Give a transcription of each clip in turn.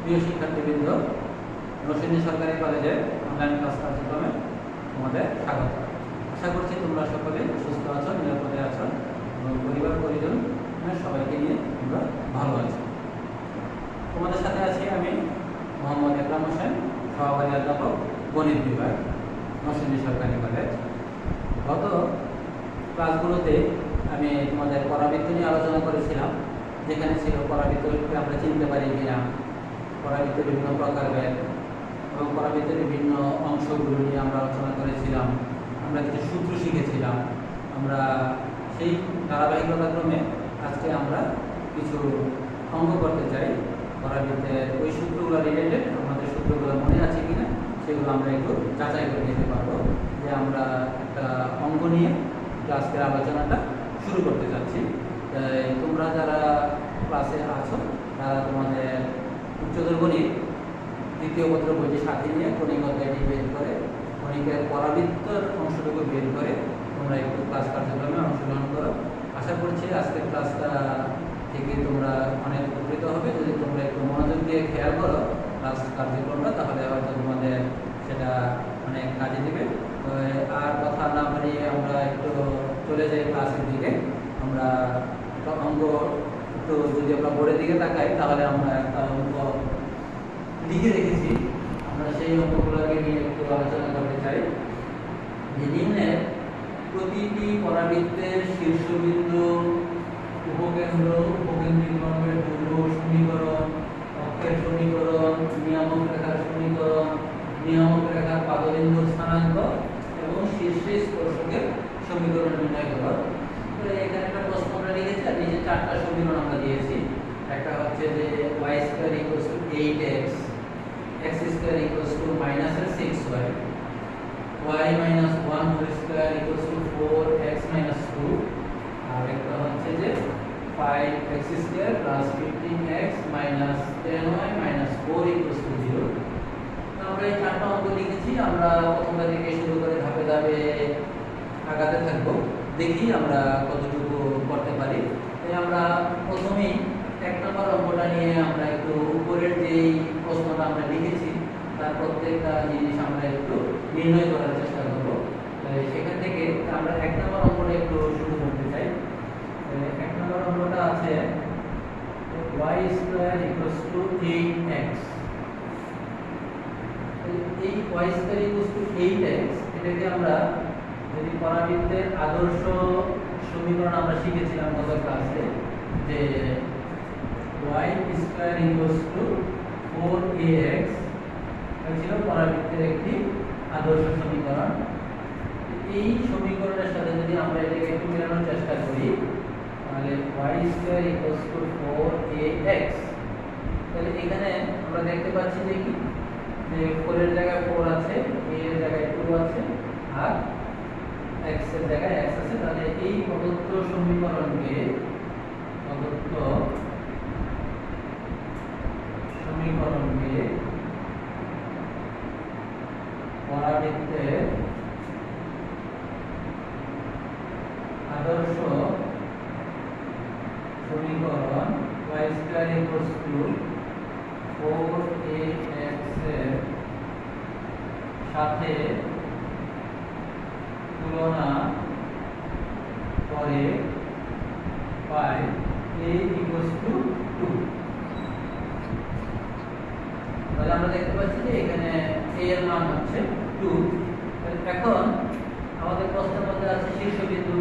প্রিয় শিক্ষার্থীবৃন্দ, নরসিংদী সরকারি কলেজের অনলাইন ক্লাস কার্যক্রমে তোমাদের স্বাগত। আশা করছি তোমরা সকলে সুস্থ আছো, নিরাপদে আছো এবং পরিবার পরিজন সবাইকে নিয়ে তোমরা ভালো আছো। তোমাদের সাথে আছি আমি মোহাম্মদ একরাম হোসেন, সহকারী অধ্যাপক, গণিত বিভাগ, নরসিংদী সরকারি কলেজ। গত ক্লাসগুলোতে আমি তোমাদের পরাবৃত্ত নিয়ে আলোচনা করেছিলাম, যেখানে ছিল পরাবৃত্তকে আমরা চিনতে পারি কিনা, পরাবৃত্তের বিভিন্ন প্রকারভেদ এবং পরাবৃত্তের বিভিন্ন অংশগুলো নিয়ে আমরা আলোচনা করেছিলাম। আমরা কিছু সূত্র শিখেছিলাম। আমরা সেই ধারাবাহিকতাক্রমে আজকে আমরা কিছু অঙ্ক করতে চাই। পরাবৃত্তের ওই সূত্রগুলো রিলেটেড আমাদের সূত্রগুলো মনে আছে কিনা সেগুলো আমরা একটু যাচাই করে নিতে পারবো, যে আমরা একটা অঙ্ক নিয়ে আজকের আলোচনাটা শুরু করতে যাচ্ছি। তোমরা যারা ক্লাসে আছো তারা তোমাদের উচ্চতর গণিত দ্বিতীয় পত্র বইটি সাথে নিয়ে কণিক অধ্যায়টি বের করে, কণিকের পরাবৃত্তর অংশটুকু বের করে তোমরা একটু ক্লাস কার্যক্রমে অংশগ্রহণ করো। আশা করছি আজকের ক্লাসটা থেকে তোমরা অনেক উপকৃত হবে। যদি তোমরা একটু মনোযোগ দিয়ে খেয়াল করো ক্লাস কার্যক্রমটা, তাহলে হয়তো তোমাদের সেটা অনেক কাজে দেবে। আর কথা না বাড়িয়ে আমরা একটু চলে যাই ক্লাসের দিকে। আমরা অঙ্ক একটু যদি আমরা বোর্ডের দিকে তাকাই, তাহলে আমরা একটা অঙ্ক লিখে রেখেছি। আমরা সেই অঙ্কগুলোকে নিয়ে একটু আলোচনা করতে চাই। যে নিম্নের প্রতিটি পরাবৃত্তের শীর্ষবিন্দু, উপকেন্দ্র, উপকেন্দ্রিক লম্বের দৈর্ঘ্য সমীকরণ, অক্ষের সমীকরণ, নিয়ামক রেখার সমীকরণ, নিয়ামক রেখার পাদবিন্দুর স্থানাঙ্ক এবং শীর্ষে স্পর্শকের সমীকরণ নির্ণয় করো। এখানে একটা প্রশ্ন আমরা লিখেছি, আর এই যে চারটা সমীকরণ আমরা দিয়েছি। একটা হচ্ছে যে y square equals two 8x, x square equals two -6y, y minus 1 whole square equals to 4x minus 2, আর একটা হচ্ছে যে 5x square plus 15x minus 10y minus 4 equals to 0। আমরা এই চারটা অঙ্ক লিখেছি। আমরা প্রথমটা থেকে শুরু করে ধাপে ধাপে আগাতে থাকবো, দেখি আমরা কতটুকু করতে পারি। তাই আমরা প্রথমেই এক নম্বর অঙ্কটা নিয়ে আমরা একটু উপরের যেই প্রশ্নটা আমরা লিখেছি তার প্রত্যেকটা জিনিস আমরা একটু নির্ণয় করার চেষ্টা করব। সেখান থেকে আমরা এক নম্বর অঙ্কটা একটু শুরু করতে চাই। এক নম্বর অঙ্কটা আছে y square equals two 8x। এই y square equals two 8x, এটাকে আমরা যদি পরাবৃত্তের আদর্শ সমীকরণ আমরা শিখেছিলাম গত ক্লাসে, যে y square equals two 4ax ছিল পরাবৃত্তের একটি আদর্শ সমীকরণ। এই সমীকরণের সাথে যদি আমরা এটাকে একটু মেলানোর চেষ্টা করি, তাহলে y square equals two 4ax, তাহলে এখানে আমরা দেখতে পাচ্ছি যে কি, যে 4 এর জায়গায় 4 আছে, a এর জায়গায় 2 আছে, আর x এর জায়গায় x আছে। তাহলে এই প্রদত্ত সমীকরণকে পরাবৃত্তের আদর্শ সমীকরণ y square equals two 4ax এর সাথে তুলনা করে পাই a ইকুয়ালস টু 2। তাহলে আমরা দেখতে পাচ্ছি যে এখানে a এর মান হচ্ছে 2। এখন আমাদের প্রশ্নের মধ্যে আছে শীর্ষবিন্দু।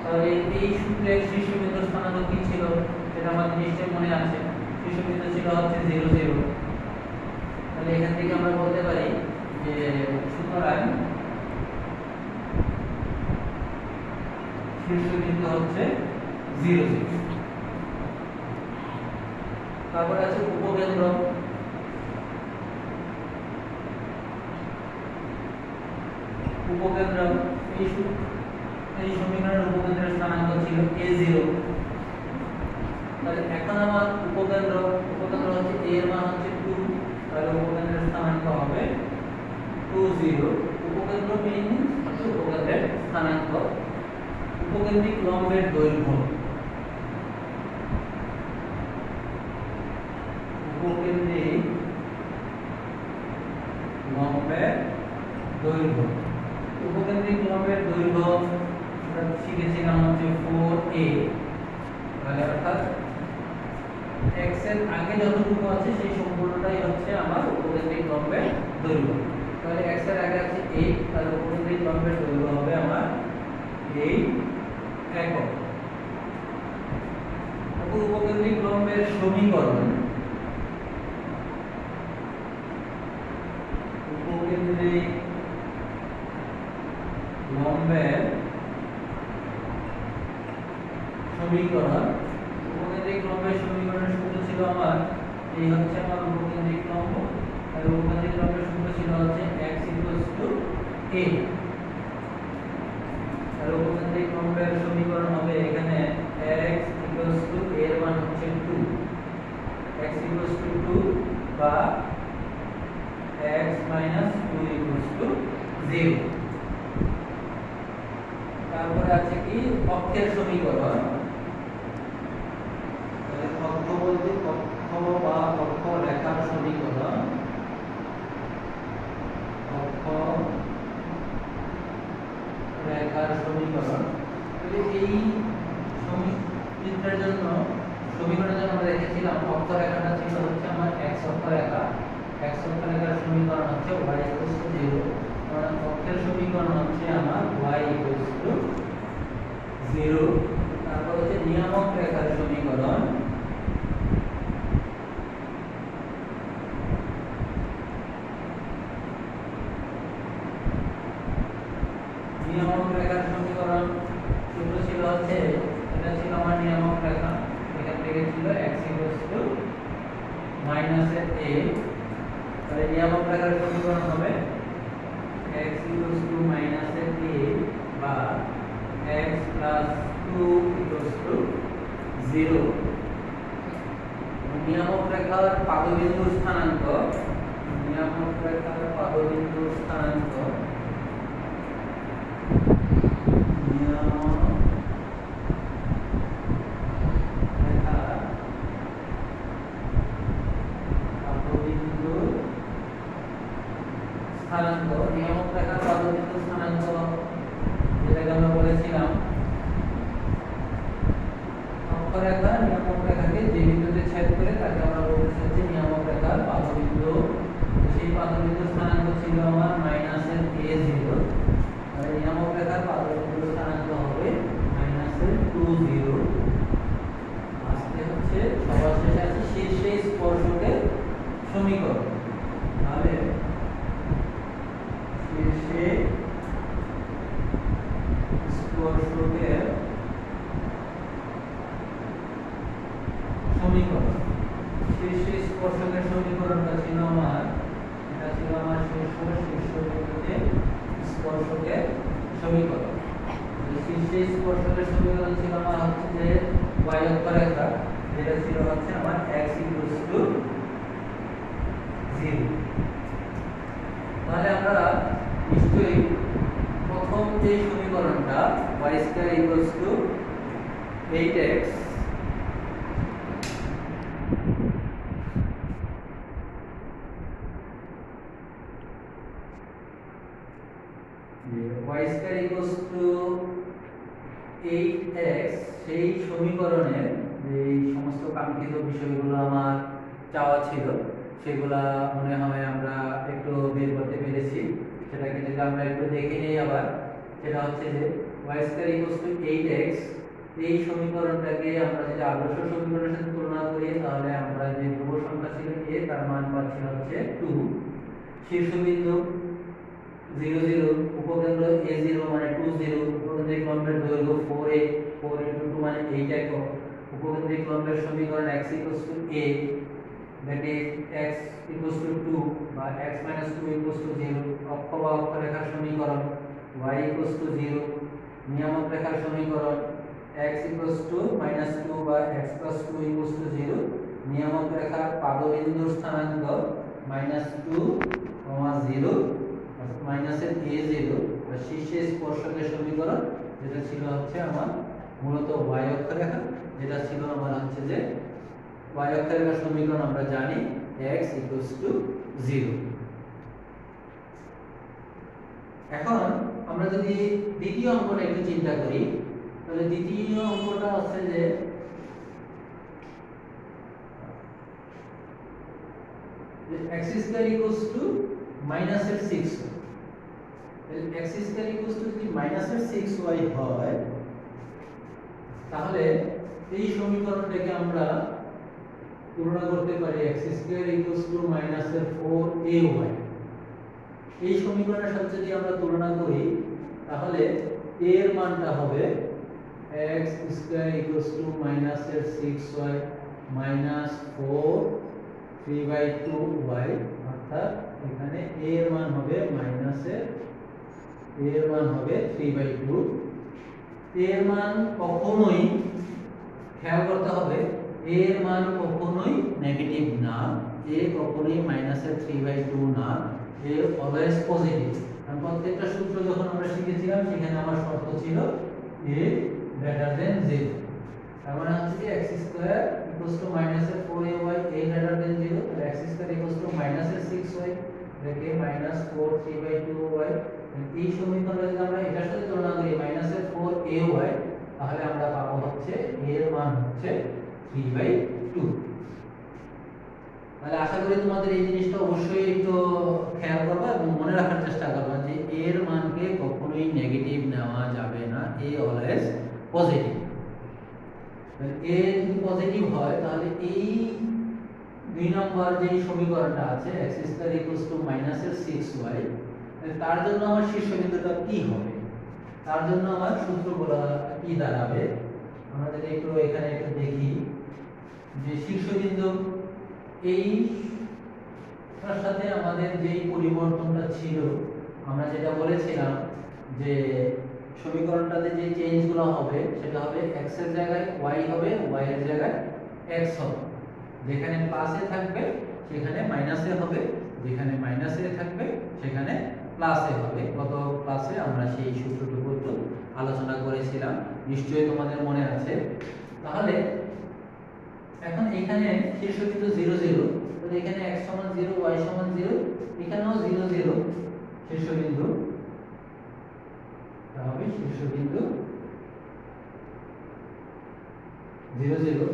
তাহলে এই সূত্রের শীর্ষবিন্দুর স্থানাঙ্ক কি ছিল সেটা আমাদের নিশ্চয়ই মনে আছে। শীর্ষবিন্দু ছিল হচ্ছে 0 0। তাহলে এখান থেকে আমরা বলতে পারি যে সুতরাং শীর্ষবিন্দু হচ্ছে 0 0। তারপর আছে উপকেন্দ্র। উপকেন্দ্র এই সমীকরণের উপকেন্দ্রের স্থানাঙ্ক ছিল a0। তাহলে এখন আমার উপকেন্দ্র হচ্ছে a এর মান হচ্ছে 2, তাহলে উপকেন্দ্রের স্থানাঙ্ক হবে 2 0। উপকেন্দ্র মিনস হচ্ছে উপকেন্দ্রের স্থানাঙ্ক। উপকেন্দ্রিক লম্বের দৈর্ঘ্য, উপকেন্দ্রিক লম্বের দৈর্ঘ্য। উপকেন্দ্রিক লম্বের দৈর্ঘ্য আমরা শিখেছিলাম হচ্ছে 4a, তাহলে অর্থাৎ x এর আগে যতটুকু আছে সেই সম্পূর্ণটাই হচ্ছে আমার উপকেন্দ্রিক লম্বের দৈর্ঘ্য। তাহলে x এর আগে আছে 8, তাহলে উপকেন্দ্রিক লম্বের দৈর্ঘ্য হবে আমার 8 একক। উপকেন্দ্রিক লম্বের সমীকরণ, উপকেন্দ্রিক লম্বের সমীকরণ, উপকেন্দ্রিক লম্বের সমীকরণের সূত্র ছিল আমার এই হচ্ছে আমার উপকেন্দ্রিক লম্ব, আর উপকেন্দ্রিক লম্বের সূত্র ছিল হচ্ছে x a। আর উপকেন্দ্রিক লম্বের সমীকরণ হবে এখানে x এর মান হচ্ছে 2, x 2 বা x 2 0। তারপরে আছে কি অক্ষের সমীকরণ, অক্ষ বলতে অক্ষ বা অক্ষ রেখার সমীকরণ, অক্ষ রেখার সমীকরণ। এই চিত্রের জন্য সমীকরণের জন্য আমরা দেখেছিলাম অক্ষ রেখাটা ছিল হচ্ছে আমার x অক্ষ রেখা, x অক্ষ রেখার সমীকরণ হচ্ছে y 0, কারণ অক্ষের সমীকরণ হচ্ছে আমার y 0। তারপর হচ্ছে নিয়ামক রেখার সমীকরণ, নিয়ামক রেখার সমীকরণ সূত্র ছিল হচ্ছে, এটা ছিল আমার নিয়ামক রেখা, এখান থেকে ছিল x a, তাহলে নিয়ামক রেখার সমীকরণ হবে x a বা x 2 0। নিয়ামক রেখার পাদবিন্দুর স্থানাঙ্ক, নিয়ামক রেখার পাদবিন্দুর স্থানাঙ্ক, নিয়ামক রেখার পাদবিন্দুর স্থানাঙ্ক, নিয়ামক রেখার পাদবিন্দুর স্থানাঙ্ক যেটাকে আমরা বলেছিলাম অক্ষরেখা নিয়ামক রেখাকে যে বিন্দুতে ছেদ করে তাকে আমরা বলতেছি হচ্ছে নিয়ামক রেখার পাদবিন্দু। সেই পাদবিন্দুর স্থানাঙ্ক ছিল আমার -a0, আর নিয়ামক রেখার পাদবিন্দুর স্থানাঙ্ক হবে -2 0। আসতে হচ্ছে সবার শেষে আছে শীর্ষে স্পর্শকের সমীকরণ, তাহলে শীর্ষে স্পর্শকের সমীকরণ, শীর্ষে স্পর্শকের সমীকরণটা ছিল আমার, এটা ছিল আমার শীর্ষ বিন্দুতে স্পর্শকের সমীকরণ। শীর্ষে স্পর্শকের সমীকরণ ছিল আমার হচ্ছে যে y অক্ষ রেখা, যেটা ছিল হচ্ছে আমার x 0। তাহলে আমরা নিশ্চয়ই প্রথম যে সমীকরণটা y² 8x y² 8x, সেই সমীকরণের যে সমস্ত কাঙ্ক্ষিত বিষয়গুলো আমার চাওয়া ছিল সেগুলা মনে হয় আমরা একটু বের করতে পেরেছি। সেটাকে যদি আমরা একটু দেখে নিই আবার, সেটা হচ্ছে যে y² 8x, এই সমীকরণটাকে আমরা যদি আদর্শ সমীকরণের সাথে তুলনা করি তাহলে আমরা যে ধ্রুব সংখ্যা ছিল a তার মান পাচ্ছি হচ্ছে 2, শীর্ষবিন্দু 0 0, উপকেন্দ্র a0 মানে 2 0, উপকেন্দ্রিক লম্বের দৈর্ঘ্য 4a, 4 * 2 মানে 8 একক, উপকেন্দ্রিক লম্বের সমীকরণ x a, that is x 2 বা x 2 0, অক্ষ বা অক্ষরেখার সমীকরণ y 0, নিয়ামক রেখার সমীকরণ x 2 বা x 2 0, নিয়ামক রেখার পাদবিন্দুর স্থানাঙ্ক -2, 0, -a0, বা শীর্ষে স্পর্শকের সমীকরণ যেটা ছিল হচ্ছে আমার মূলত y অক্ষরেখা, যেটা ছিল আমার হচ্ছে যে y অক্ষরেখার সমীকরণ আমরা জানি x 0। এখন আমরা যদি দ্বিতীয় অঙ্কটা একটু চিন্তা করি, তাহলে দ্বিতীয় অঙ্কটা হচ্ছে যে x স্কয়ার ইকুয়ালস টু মাইনাসের 6y। তাহলে x স্কয়ার ইকুয়ালস টু যদি মাইনাসের 6y হয়, তাহলে এই সমীকরণটাকে আমরা তুলনা করতে পারি x স্কয়ার ইকুয়ালস টু মাইনাসের 4ay। এই সমীকরণের সাথে যদি আমরা তুলনা করি, তাহলে a এর মানটা হবে x স্কয়ার ইকুয়ালস টু মাইনাসের 6y মাইনাস 4 3/2y, অর্থাৎ এখানে a এর মান হবে মাইনাসের a এর মান হবে 3/2। a এর মান কখনোই, খেয়াল করতে হবে, a এর মান কখনোই নেগেটিভ না, a কখনোই মাইনাসের 3/2 না, a অলওয়েজ পজিটিভ। আর প্রত্যেকটা সূত্র যখন আমরা শিখেছিলাম সেখানে আমার শর্ত ছিল a গ্রেটার দেন 0। তার মানে হচ্ছে যে x স্কয়ার ইকুয়ালস টু মাইনাসের 4ay a গ্রেটার দেন 0, তাহলে x স্কয়ার ইকুয়ালস টু মাইনাসের 6y রেখে মাইনাস 4 3/2y। এই সমীকরণে যদি আমরা এটার সাথে তুলনা করি মাইনাসের 4ay, তাহলে আমরা পাবো হচ্ছে a এর মান হচ্ছে 3/2। তাহলে আশা করি তোমাদের এই জিনিসটা অবশ্যই একটু খেয়াল করবে এবং মনে রাখার চেষ্টা করবে যে a এর মানকে কখনোই নেগেটিভ নেওয়া যাবে না, a অলওয়েজ পজিটিভ। a যদি পজিটিভ হয়, তাহলে এই দুই নম্বর যে সমীকরণটা আছে x স্কয়ার ইকুয়ালস টু মাইনাসের 6y, তার জন্য আমার শীর্ষবিন্দুটা কি হবে, তার জন্য আমার সূত্রগুলো কি দাঁড়াবে। আমরা যদি একটু এখানে একটু দেখি যে শীর্ষবিন্দু এই তার সাথে আমাদের যেই পরিবর্তনটা ছিল, আমরা যেটা বলেছিলাম যে সমীকরণটাতে যে চেঞ্জগুলো হবে সেটা হবে x এর জায়গায় y হবে, y এর জায়গায় x হবে। যেখানে প্লাসে থাকবে সেখানে মাইনাসে হবে, যেখানে মাইনাসে থাকবে সেখানে প্লাসে হবে। গত ক্লাসে আমরা সেই সূত্রটুকু একটু আলোচনা করেছিলাম, নিশ্চয়ই তোমাদের মনে আছে। তাহলে এখন এখানে শীর্ষবিন্দু 0 0, তাহলে এখানে x সমান 0 y সমান 0, এখানেও 0 0 শীর্ষবিন্দু, তাহলে শীর্ষবিন্দু 0 0।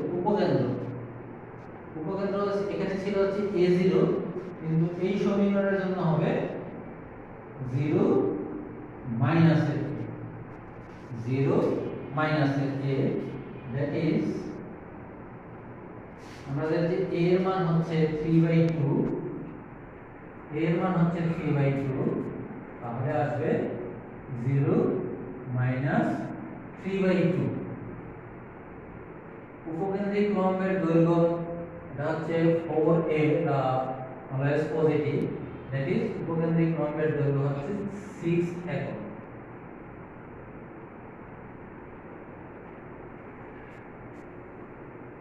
উপকেন্দ্র এখানে ছিল হচ্ছে a0, কিন্তু এই সমীকরণের জন্য হবে 0 মাইনাসের a, 0 মাইনাসের a, দ্যাট ইজ আমাদের যে a এর মান হচ্ছে 3/2, a এর মান হচ্ছে 3/2, তাহলে আসবে 0 মাইনাস 3/2। উপকেন্দ্রিক লম্বের দৈর্ঘ্য এটা হচ্ছে 4a, the always positive, that is উপকেন্দ্রিক লম্বের দৈর্ঘ্য হচ্ছে 6 একক।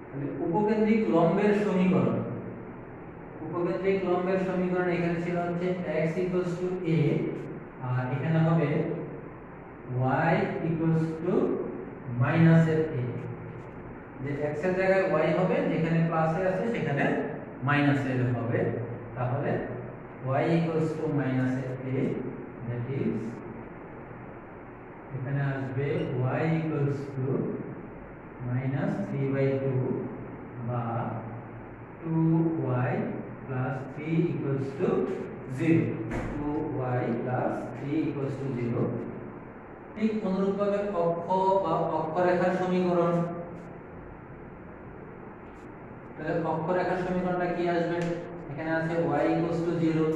তাহলে উপকেন্দ্রিক লম্বের সমীকরণ, এখানে ছিল হচ্ছে x ইকুয়ালস টু a, আর এখানে হবে y ইকুয়ালস টু মাইনাসের a। যে x এর জায়গায় y হবে, যেখানে প্লাসে আছে সেখানে মাইনাসে হবে, তাহলে y ইকুয়ালস টু মাইনাসের a, দ্যাট ইজ এখানে আসবে y ইকুয়ালস টু মাইনাস 3/2 বা 2y plus 3 equals to 0, 2y plus 3 equals to 0। ঠিক অনুরূপভাবে অক্ষ বা অক্ষরেখার সমীকরণ, তাহলে অক্ষরেখার সমীকরণটা কি আসবে, এখানে আছে y ইকুয়ালস টু 0,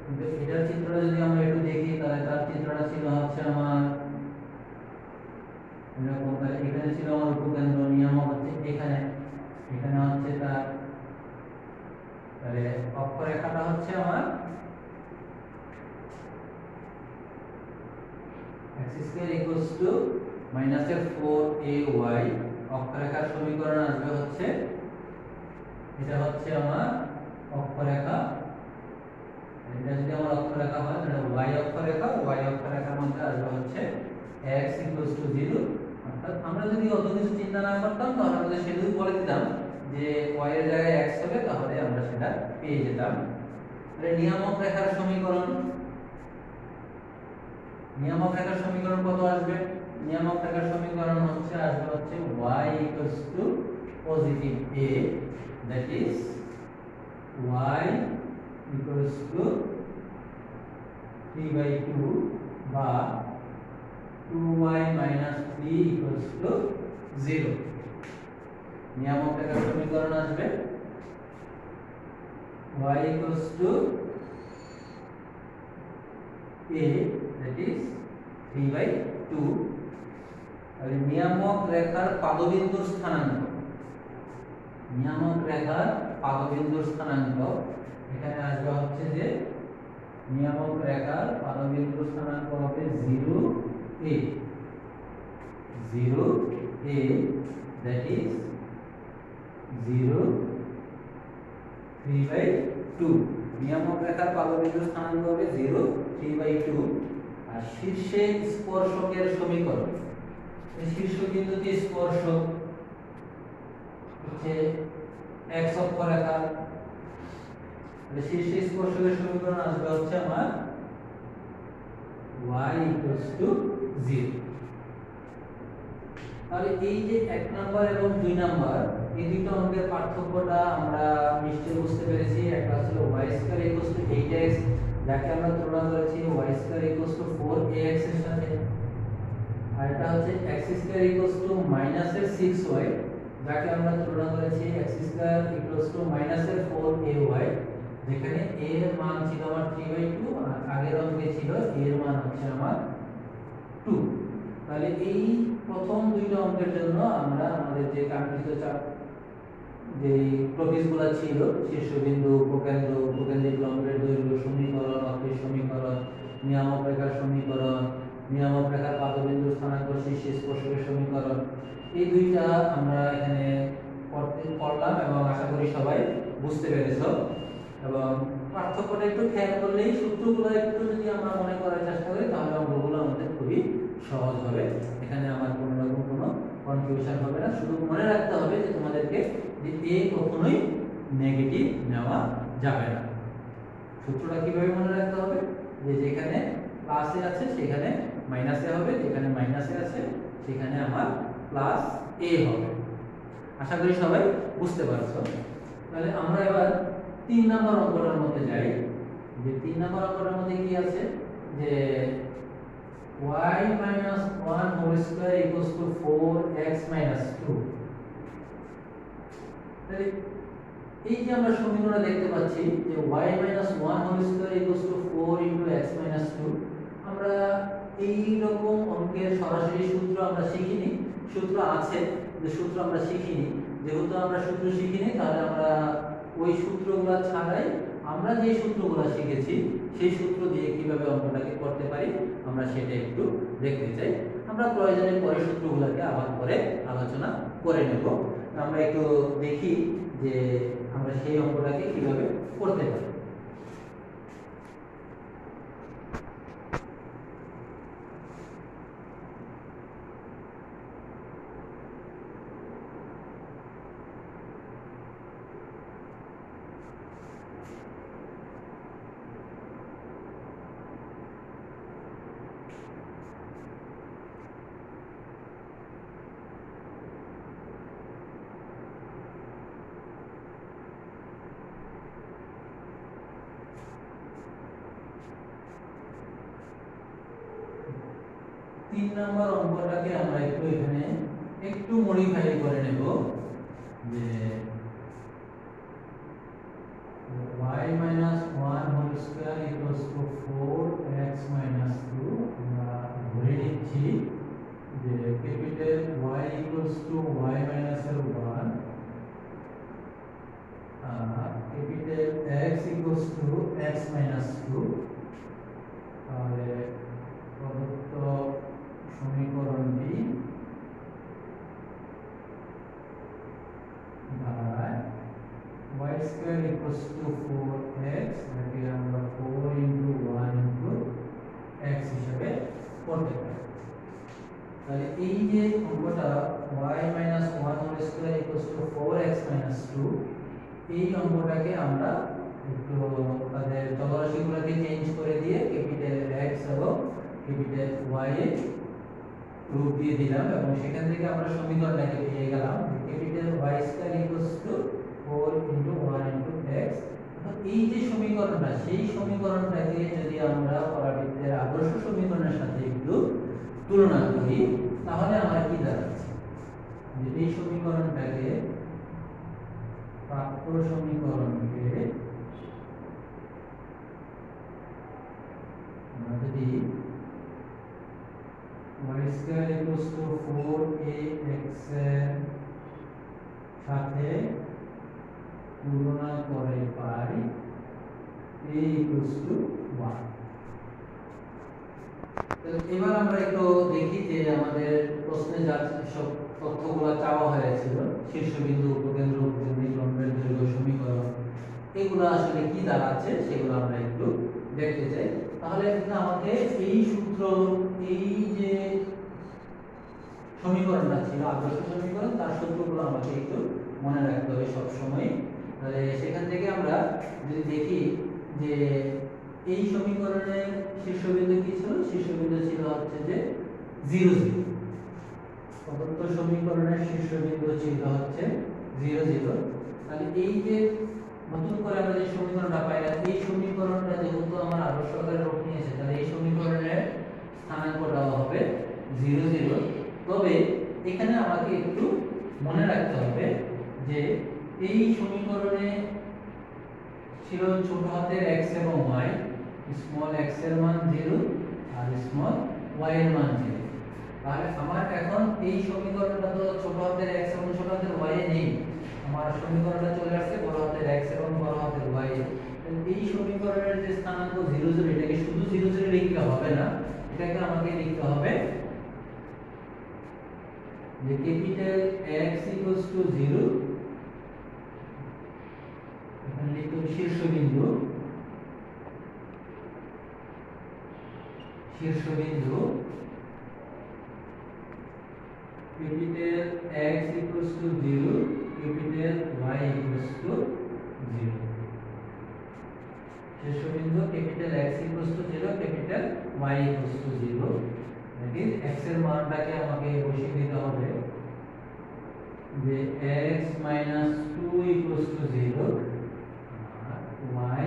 কিন্তু এটার চিত্রটা যদি আমরা একটু দেখি, তাহলে তার চিত্রটা ছিল হচ্ছে আমার এরকম। তাহলে এখানে ছিল আমার উপকেন্দ্র, নিয়ামক হচ্ছে এখানে, এখানে হচ্ছে তার, তাহলে অক্ষরেখাটা হচ্ছে আমার x স্কয়ার ইকুয়ালস টু মাইনাসের 4ay। অক্ষরেখার সমীকরণ আসবে হচ্ছে, এটা হচ্ছে আমার অক্ষরেখা, এটা যদি আমার অক্ষরেখা হয় তাহলে y অক্ষরেখা, y অক্ষরেখার মধ্যে আসবে হচ্ছে x ইকুয়ালস টু 0। অর্থাৎ আমরা যদি অত কিছু চিন্তা না করতাম, তাহলে আমরা শুধু বলে দিতাম যে y এর জায়গায় x হবে, তাহলে আমরা সেটা পেয়ে যেতাম। তাহলে নিয়ামক রেখার সমীকরণ, নিয়ামক রেখার সমীকরণ কত আসবে? নিয়ামক রেখার সমীকরণ আসবে y equals to positive a, that is y equals to 3/2 বা 2y minus 3 equals to 0। নিয়ামক রেখার সমীকরণ আসবে y equals to a, that is 3/2। আর নিয়ামক রেখার পাদবিন্দুর স্থানাঙ্ক, নিয়ামক রেখার পাদবিন্দুর স্থানাঙ্ক এখানে আসবে যে নিয়ামক রেখার পাদবিন্দুর স্থানাঙ্ক হবে 0a, 0a, that is 0 3/2। নিয়ামক রেখার পাদবিন্দুর স্থানাঙ্ক হবে 0 3/2। আর শীর্ষে স্পর্শকের সমীকরণ, এই শীর্ষবিন্দুতে স্পর্শক হচ্ছে x অক্ষরেখা, তাহলে শীর্ষে স্পর্শকের সমীকরণ আসবে আমার y equals to 0। তাহলে এই যে 1 নাম্বার এবং 2 নাম্বার এই দুটো অঙ্কের পার্থক্যটা আমরা নিশ্চয়ই বুঝতে পেরেছি। একটা ছিল y square equals to 8x, যাকে আমরা তুলনা করেছি y square equals to 4ax এর সাথে। আর এটা হচ্ছে x square equals to -6y, যাকে আমরা তুলনা করেছি x square equals to -4ay, যেখানে a এর মান ছিল আমার 3/2 আর আগের অঙ্কে ছিল a এর মান আমার 2। তাহলে এই প্রথম দুইটা অঙ্কের জন্য আমরা আমাদের যে কাঙ্ক্ষিত যে টপিকগুলো ছিল শীর্ষবিন্দু, উপকেন্দ্র, উপকেন্দ্রিক লম্বের দৈর্ঘ্য সমীকরণ, অক্ষের সমীকরণ, নিয়ামক রেখার সমীকরণ, নিয়ামক রেখার পাদবিন্দুর স্থানাঙ্ক, শীর্ষ স্পর্শকের সমীকরণ, এই দুইটা আমরা এখানে পড়লাম এবং আশা করি সবাই বুঝতে পেরেছো। এবং পার্থক্যটা একটু খেয়াল করলেই, সূত্রগুলো একটু যদি আমরা মনে করার চেষ্টা করি তাহলে অঙ্কগুলো আমাদের খুবই সহজ হবে। এখানে আমার কোনো রকম কোনো কনফিউশন হবে না। শুধু মনে রাখতে হবে যে তোমাদেরকে যে a কখনোই নেগেটিভ নেওয়া যাবে না। সূত্রটা কিভাবে মনে রাখতে হবে? যে যেখানে প্লাসে আছে সেখানে মাইনাসে হবে, যেখানে মাইনাসে আছে সেখানে আমার প্লাস a হবে। আশা করি সবাই বুঝতে পারছো। তাহলে আমরা এবার 3 নাম্বার অঙ্কটার মধ্যে যাই। যে 3 নাম্বার অঙ্কটার মধ্যে কি আছে? যে y minus 1 whole square equals to 4x minus 2। তাহলে এই যে আমরা সমীকরণটা দেখতে পাচ্ছি যে y minus 1 whole square equals to 4 into x minus 2, আমরা এই রকম অঙ্কের সরাসরি সূত্র আমরা শিখিনি। সূত্র আছে, যে সূত্র আমরা শিখিনি। যেহেতু আমরা সূত্র শিখিনি তাহলে আমরা ওই সূত্রগুলো ছাড়াই আমরা যে সূত্রগুলো শিখেছি সেই সূত্র দিয়ে কিভাবে অঙ্কটাকে করতে পারি আমরা সেটা একটু দেখতে চাই। আমরা প্রয়োজনে পরে সূত্রগুলোকে আবার পরে আলোচনা করে নেব। আমরা একটু দেখি যে আমরা সেই অঙ্কটাকে কিভাবে করতে পারি। তিন নম্বর অঙ্কটাকে আমরা একটু এখানে একটু মডিফাই করে নেব যে y minus 1 whole square equals to 4x minus 2 আমরা ধরে নিচ্ছি যে capital y equals to y minus 1 আর capital x equals to x minus 2। তাহলে প্রদত্ত সমীকরণটি দাঁড়ায় y square equals to 4x, যাকে আমরা 4 into 1 into x হিসেবে করতে পারি। তাহলে এই যে অঙ্কটা y minus 1 whole square equals to 4x minus 2, এই অঙ্কটাকে আমরা একটু তাদের চলরাশিগুলোকে চেঞ্জ করে দিয়ে ক্যাপিটাল x এবং ক্যাপিটাল ওয়াই এ রূপ দিয়ে দিলাম এবং সেখান থেকে আমরা সমীকরণটাকে পেয়ে গেলাম capital y square equals to 4 into 1 into x। এই যে সমীকরণটা সেই সমীকরণটাকে যদি আমরা পরাবৃত্তের আদর্শ সমীকরণের সাথে একটু তুলনা করি তাহলে আমরা কি দাঁড়াচ্ছে যে এই সমীকরণটাকে প্রাপ্ত সমীকরণকে আমরা যদি y square equals two 4ax এর সাথে তুলনা করে পাই a ইকুয়ালস টু 1। তো এবার আমরা একটু দেখি যে আমাদের প্রশ্নে যা সব তথ্যগুলো চাওয়া হয়েছিল শীর্ষবিন্দু উপকেন্দ্র উপকেন্দ্রিক লম্বের দৈর্ঘ্য সমীকরণ এগুলো আসলে কি দাঁড়াচ্ছে সেগুলো আমরা একটু দেখতে চাই। তাহলে কিন্তু আমাকে এই সূত্র এই যে সমীকরণটা ছিল আদর্শ সমীকরণ তার সূত্রগুলো আমাকে একটু মনে রাখতে হবে সব সময়। তাহলে সেখান থেকে আমরা যদি দেখি যে এই সমীকরণের শীর্ষবিন্দু কি ছিল, শীর্ষবিন্দু ছিল হচ্ছে যে 0 0। প্রদত্ত সমীকরণের শীর্ষবিন্দু ছিল হচ্ছে 0 0। তাহলে এই যে নতুন করে আমরা যে সমীকরণটা পাইলাম এই সমীকরণটা যেহেতু আমার আদর্শ আকারে রূপ নিয়েছে তাহলে এই সমীকরণের স্থানাঙ্ক দেওয়া হবে 0 0। তবে এখানে আমাকে একটু মনে রাখতে হবে যে এই সমীকরণে ছিল ছোট হাতের x এবং y, স্মল x এর মান 0 আর স্মল y এর মান 0। তাহলে আমার এখন এই সমীকরণটা তো ছোট হাতের x এবং ছোট হাতের y এ নেই, আমার সমীকরণটা চলে আসছে বড় হাতের x এবং বড় হাতের y এ। এই সমীকরণের যে স্থানাঙ্ক 0 0 এটাকে শুধু 0 0 লিখলে হবে না, এটাকে আমাকে লিখতে হবে যে ক্যাপিটাল x ইকুয়ালস টু 0 এখানে লিখতে হবে শীর্ষবিন্দু capital X equals to 0, capital Y equals to 0. শীর্ষবিন্দু capital X equals to 0, capital Y equals to 0. that is x এর মানটাকে আমাকে বসিয়ে দিতে হবে যে x minus 2 equals to 0 আর y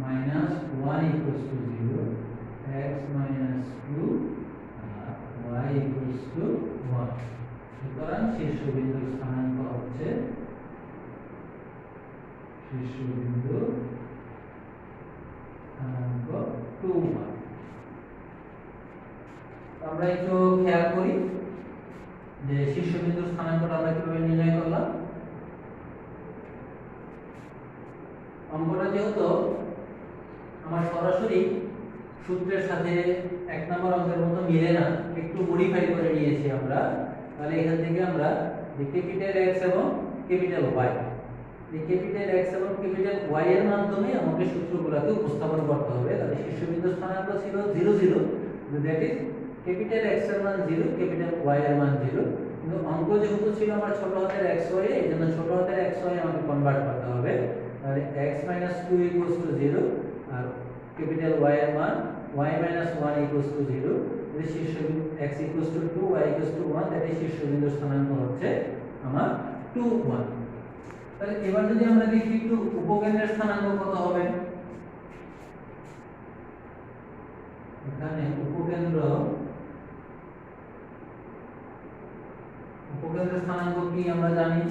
minus 1 equals to 0, x minus 2 R y equals to 1. সুতরাং শীর্ষবিন্দুর স্থানাঙ্ক হচ্ছে শীর্ষবিন্দু স্থানাঙ্ক 2 1। আমরা একটু খেয়াল করি যে শীর্ষবিন্দুর স্থানাঙ্কটা আমরা কিভাবে নির্ণয় করলাম। অঙ্কটা যেহেতু আমার সরাসরি সূত্রের সাথে এক নম্বর অঙ্কের মতো মিলে না, একটু মডিফাই করে নিয়েছি আমরা, তাহলে এখান থেকে আমরা ক্যাপিটাল x এবং ক্যাপিটাল y, এই ক্যাপিটাল x এবং ক্যাপিটাল y এর মাধ্যমে আমাকে সূত্রগুলোকে উপস্থাপন করতে হবে। তাহলে শীর্ষবিন্দুর স্থানাঙ্ক ছিল 0 0, দ্যাট ইজ ক্যাপিটাল x এর মান 0, ক্যাপিটাল y এর মান 0। কিন্তু অঙ্ক যেহেতু ছিল আমার ছোট হাতের x y এ, এজন্য ছোট হাতের x y আমাকে কনভার্ট করতে হবে। তাহলে x - 2 = 0 আর ক্যাপিটাল y এর মান y - 1 = 0। এই শীর্ষবিন্দু x = 2 y = 1, তাহলে শীর্ষবিন্দুর স্থানাঙ্ক হচ্ছে আমার 2 1। তাহলে এবার যদি আমরা দেখি একটু উপকেন্দ্রের স্থানাঙ্ক কত হবে, এখানে উপকেন্দ্রের স্থানাঙ্ক কি আমরা জানি,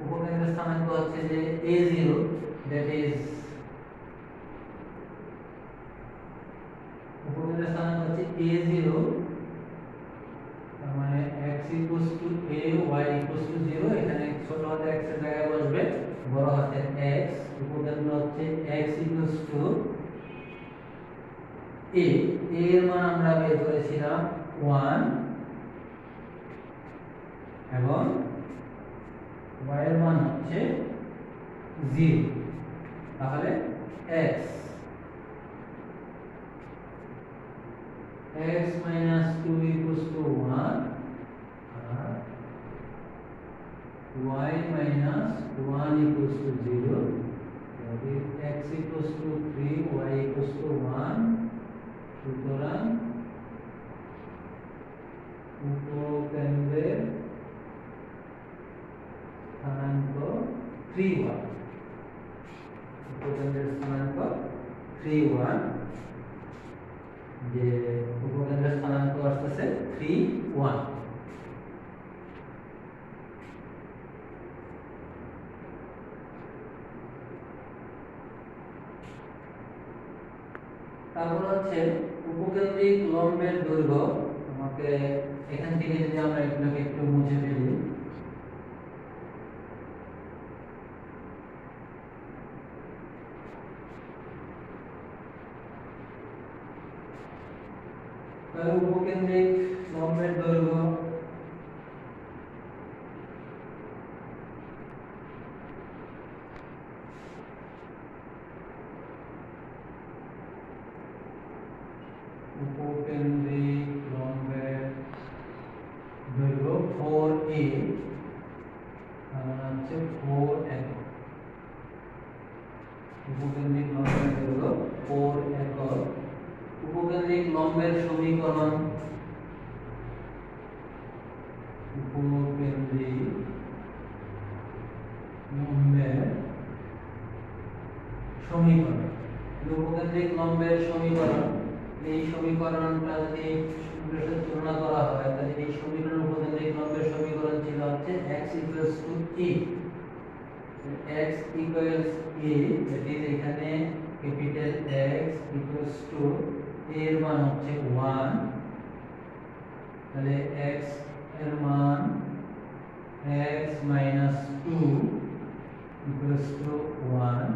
উপকেন্দ্রের স্থানাঙ্ক হচ্ছে যে a0, that is উপকেন্দ্রের স্থানাঙ্ক হচ্ছে a0, তার মানে x = a, y = 0। এখানে ছোট হাতের x এর জায়গায় বসবে বড় হাতের x। উপকেন্দ্র হচ্ছে x = a, এর মান আমরা বের করেছিলাম 1 এবং y এর মান হচ্ছে 0। তাহলে x - 2 = 1 R y - 1 = 0, that is x = 3, y = 1। সুতরাং x - 2 = 3, y = 1, y - 1 = 2, y = 0। উপকেন্দ্রের স্থানাঙ্ক 3 1, উপকেন্দ্রের স্থানাঙ্ক 3 1, যে উপকেন্দ্রের স্থানাঙ্ক আসছে 3 1। তারপর হচ্ছে উপকেন্দ্রিক লম্বের দৈর্ঘ্য। আমাকে এখান থেকে যদি আমরা এগুলোকে একটু মুছে ফেলি, তাহলে উপকেন্দ্রিক লম্বের দৈর্ঘ্য উপকেন্দ্রিক লম্বের দৈর্ঘ্য 4a, হচ্ছে 4 একক। উপকেন্দ্রিক লম্বের দৈর্ঘ্য 4 একক। উপকেন্দ্রিক লম্বের সমীকরণ, উপকেন্দ্রিক লম্বের সমীকরণ, উপকেন্দ্রিক লম্বের সমীকরণ, এই সমীকরণটা যদি তুলনা করা হয় তাহলে এই সমীকরণ উপকেন্দ্রিক লম্বের সমীকরণ ছিল হচ্ছে x = a, x = a, এটি এখানে ক্যাপিটাল X = এর মান হচ্ছে 1, তাহলে x এর মান x - 2 = 1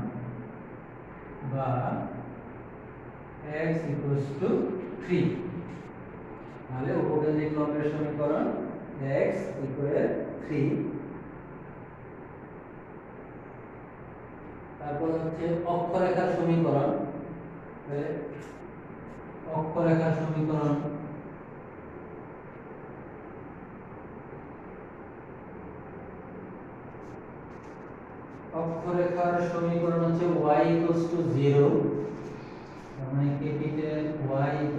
বা x = 3। তাহলে উপকেন্দ্রিক লম্বের সমীকরণ x = 3। তারপর হচ্ছে অক্ষরেখার সমীকরণ, অক্ষরেখার সমীকরণ অক্ষরেখার সমীকরণ হচ্ছে y = 0, মানে capital Y =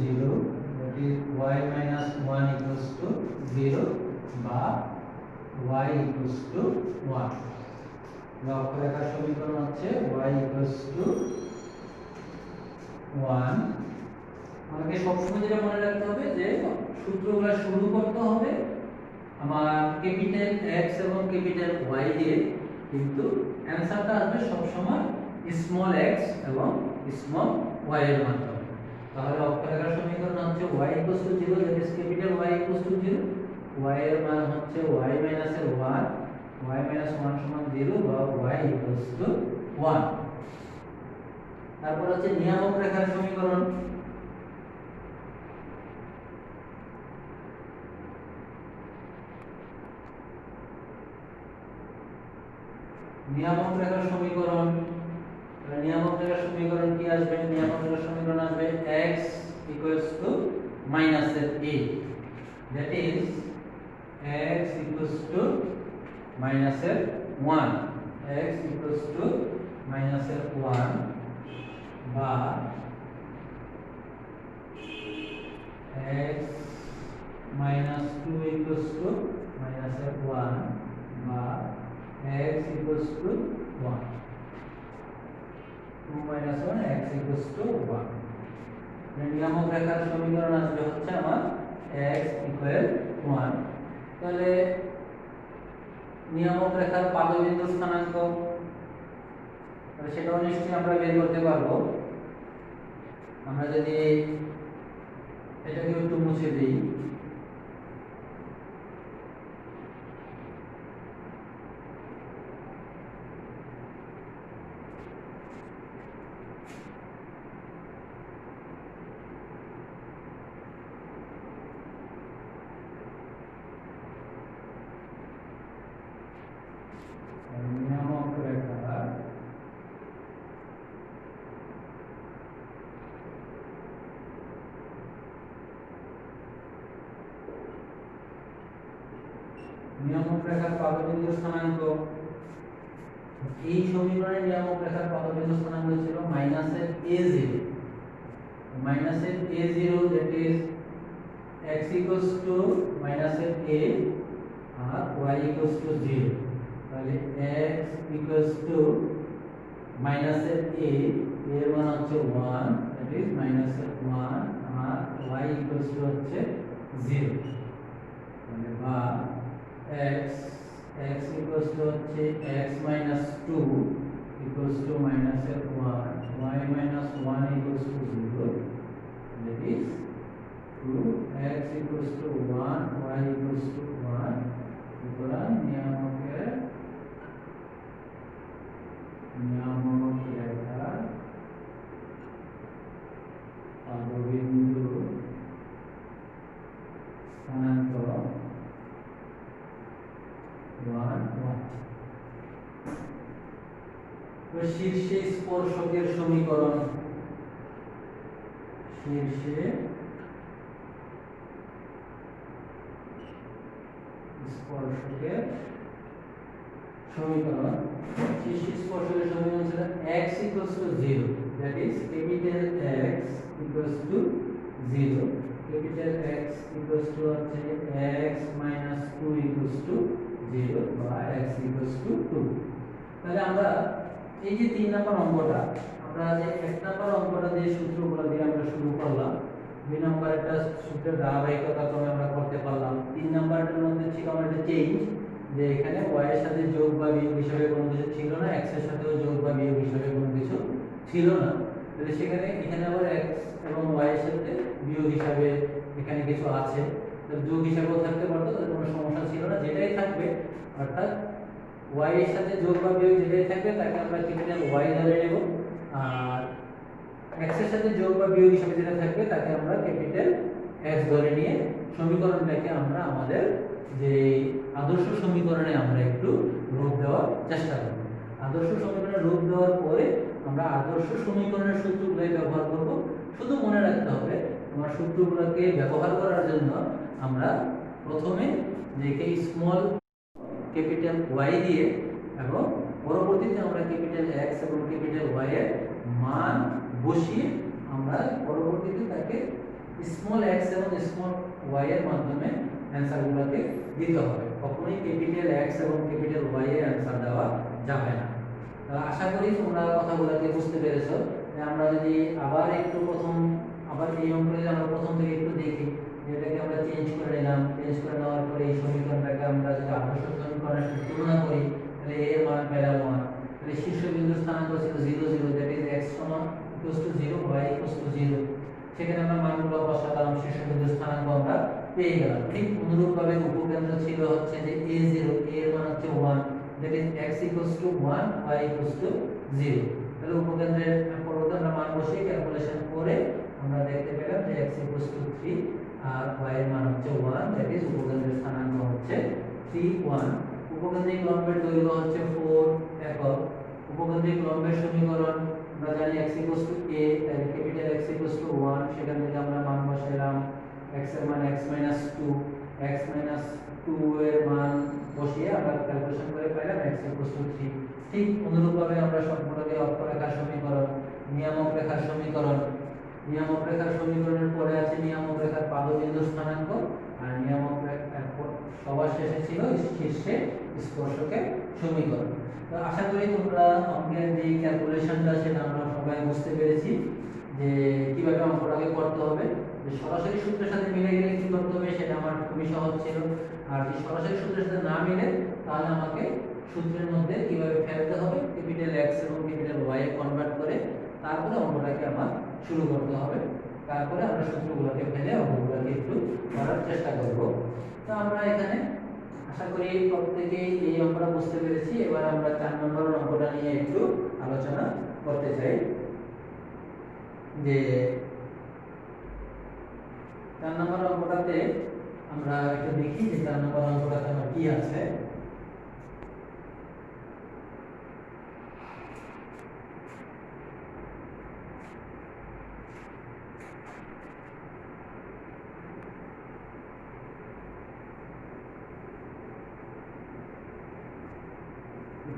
0, that is y - 1 = 0 বা y = 1। অক্ষরেখার সমীকরণ হচ্ছে y = 1। আমাকে সবসময় যেটা মনে রাখতে হবে যে সূত্রগুলো শুরু করতে হবে আমার ক্যাপিটাল X এবং ক্যাপিটাল Y দিয়ে, কিন্তু অ্যানসারটা আসবে সবসময় স্মল x এবং স্মল y এর মাধ্যমে। তাহলে অক্ষরেখার সমীকরণ হচ্ছে y = 0, that is capital Y = 0, y এর মান হচ্ছে y - 1, y - 1 = 0 বা y = 1। তারপর হচ্ছে নিয়ামক রেখার সমীকরণ, নিয়ামক রেখার সমীকরণ, নিয়ামক রেখার সমীকরণ কি আসবে? নিয়ামক রেখার সমীকরণ আসবে x = -a, that is x = -1, x = -1 বা x - 2 = -1 বা x = 1, 2 - 1 x = 1। নিয়ামক রেখার সমীকরণ আসবে হচ্ছে আমার x = 1। তাহলে নিয়ামক রেখার পাদবিন্দু স্থানাঙ্ক, সেটাও নিশ্চয়ই আমরা বের করতে পারবো। আমরা যদি এটাকে একটু মুছে দিই, নিয়ামক রেখা নিয়ামক রেখার পাদবিন্দু স্থানাঙ্ক, এই সমীকরণে নিয়ামক রেখার পাদবিন্দু স্থানাঙ্ক ছিল -a0, that is x equals to minus a R y equals to 0 তাহলে x equals to minus a এর মান হচ্ছে 1 that is minus 1 R y equals to হচ্ছে 0 মানে বা x equals to হচ্ছে x minus 2 equals to minus 1 y minus 1 equals to 0 that is 2 x equals to 1 y equals to 1 সুতরাং নিয়ামক রেখা অববিন্দু স্থানাঙ্ক 1 1 তো শীর্ষে স্পর্শকের সমীকরণ শীর্ষে স্পর্শকের সমীকরণ শীর্ষে স্পর্শকের সমীকরণ ছিল x equals to 0 that is capital X equals to 0 capital X equals to হচ্ছে x minus 2 equals to 0 বা x equals to 2 তাহলে আমরা এই যে 3 নাম্বার অঙ্কটা আমরা যে 1 নাম্বার অঙ্কটা দিয়ে সূত্রগুলো দিয়ে আমরা শুরু করলাম 2 নাম্বার একটা সূত্রের ধারাবাহিকতা ক্রমে আমরা করতে পারলাম 3 নাম্বারটার মধ্যে ছিল আমাদের চেঞ্জ যে এখানে y এর সাথে যোগ বা বিয়োগ হিসাবে কোনো কিছু ছিল না x এর সাথেও যোগ বা বিয়োগ হিসাবে কোনো কিছু ছিল না তাহলে এখানে আবার x এবং y এর সাথে বিয়োগ হিসাবে এখানে কিছু আছে তো যোগ হিসাবেও থাকতে পারতো তাহলে কোনো সমস্যা ছিল না যেটাই থাকবে অর্থাৎ y এর সাথে যোগ বা বিয়োগ যেটাই থাকবে তাকে আমরা ক্যাপিটাল Y ধরে নেব আর x এর সাথে যোগ বা বিয়োগ হিসাবে যেটা থাকবে তাকে আমরা ক্যাপিটাল X ধরে নিয়ে সমীকরণটাকে আমরা আমাদের যে আদর্শ সমীকরণে আমরা একটু রূপ দেওয়ার চেষ্টা করব আদর্শ সমীকরণে রূপ দেওয়ার পরে আমরা আদর্শ সমীকরণের সূত্রগুলো ব্যবহার করব শুধু মনে রাখতে হবে আমরা সূত্রগুলোকে ব্যবহার করার জন্য আমরা প্রথমে যে স্মল ক্যাপিটাল Y দিয়ে এবং পরবর্তীতে আমরা ক্যাপিটাল X এবং ক্যাপিটাল Y এর মান বসিয়ে আমরা পরবর্তীতে তাকে স্মল x এবং স্মল y এর মাধ্যমে অ্যানসারগুলোকে দিতে হবে কখনোই ক্যাপিটাল X এবং ক্যাপিটাল Y এর অ্যানসার দেওয়া যাবে না আশা করি তোমরা কথাগুলোকে বুঝতে পেরেছো যে আমরা যদি আবার এই অঙ্কটা আমরা প্রথম থেকে একটু দেখি এটাকে আমরা চেঞ্জ করে নিলাম চেঞ্জ করে নেওয়ার পরে এই সমীকরণটাকে আমরা যদি আদর্শ সমীকরণের সাথে তুলনা করি তাহলে a এর মান পেলাম 1 তাহলে শীর্ষবিন্দুর স্থানাঙ্ক ছিল 0 0 that is x equals to 0 y equals to 0 সেখানে আমরা মানগুলো বসালাম শীর্ষবিন্দুর স্থানাঙ্ক আমরা পেয়ে গেলাম ঠিক অনুরূপভাবে উপকেন্দ্র ছিল হচ্ছে যে a0 a এর মান হচ্ছে 1 that is x equals to 1 y equals to 0 তাহলে উপকেন্দ্রের পরবর্তী আমরা মান বসিয়ে ক্যালকুলেশন করে আমরা দেখতে পেলাম যে x equals to 3 R y এর মান হচ্ছে 1 দ্যাট ইজ উপকেন্দ্রের স্থানাঙ্ক হচ্ছে 3 1 উপকেন্দ্রিক লম্বের দৈর্ঘ্য হচ্ছে 4 একক উপকেন্দ্রিক লম্বের সমীকরণ আমরা জানি x equals to a তাহলে ক্যাপিটাল X equals to 1 সেখান থেকে আমরা মান বসাইলাম x এর মান x minus 2 x minus 2 এর মান বসিয়ে আমরা ক্যালকুলেশন করে পাইলাম x equals to 3 ঠিক অনুরূপভাবে আমরা সবগুলোকে অক্ষরেখার সমীকরণ নিয়ামক রেখার সমীকরণের পরে আছে নিয়ামক রেখার পাদবিন্দু স্থানাঙ্ক আর নিয়ামক রেখার সবার শেষে ছিল শীর্ষে স্পর্শকের সমীকরণ তো আশা করি তোমরা অঙ্কের যে ক্যালকুলেশনটা সেটা আমরা সবাই বুঝতে পেরেছি যে কিভাবে অঙ্কটাকে করতে হবে যে সরাসরি সূত্রের সাথে মিলে গেলে কি করতে হবে সেটা আমার খুবই সহজ ছিল আর যদি সরাসরি সূত্রের সাথে না মিলে তাহলে আমাকে সূত্রের মধ্যে কিভাবে ফেলতে হবে ক্যাপিটাল X এবং ক্যাপিটাল Y এ কনভার্ট করে তারপরে অঙ্কটাকে আমার শুরু করতে হবে তারপরে আমরা সূত্রগুলোকে ফেলে অঙ্কগুলোকে একটু করার চেষ্টা করব তো আমরা এখানে আশা করি প্রত্যেকেই এই অঙ্কটা বুঝতে পেরেছি এবার আমরা 4 নম্বর অঙ্কটা নিয়ে একটু আলোচনা করতে চাই যে 4 নম্বর অঙ্কটাতে আমরা একটু দেখি যে 4 নম্বর অঙ্কটাতে আমার কি আছে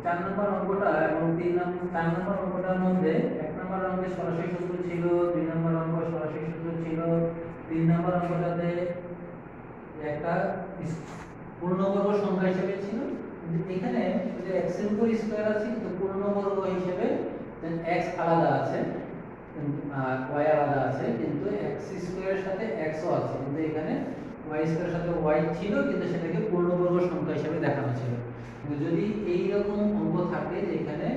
4 নম্বর অঙ্কটা এবং 4 নম্বর অঙ্কটার মধ্যে 1 নম্বর অঙ্কে সরাসরি সূত্র ছিল 2 নম্বর অঙ্ক সরাসরি সূত্র ছিল 3 নম্বর অঙ্কটাতে একটা পূর্ণবর্গ সংখ্যা হিসেবে ছিল, কিন্তু এখানে যে x এর উপর স্কয়ার আছে কিন্তু পূর্ণবর্গ হিসেবে x আলাদা আছে আর y আলাদা আছে, কিন্তু x স্কয়ারের সাথে x ও আছে, কিন্তু এখানে y স্কয়ারের সাথে y ছিল কিন্তু সেটাকে পূর্ণবর্গ সংখ্যা হিসেবে দেখানো ছিল। কিন্তু যদি এই রকম অঙ্ক থাকে যেখানে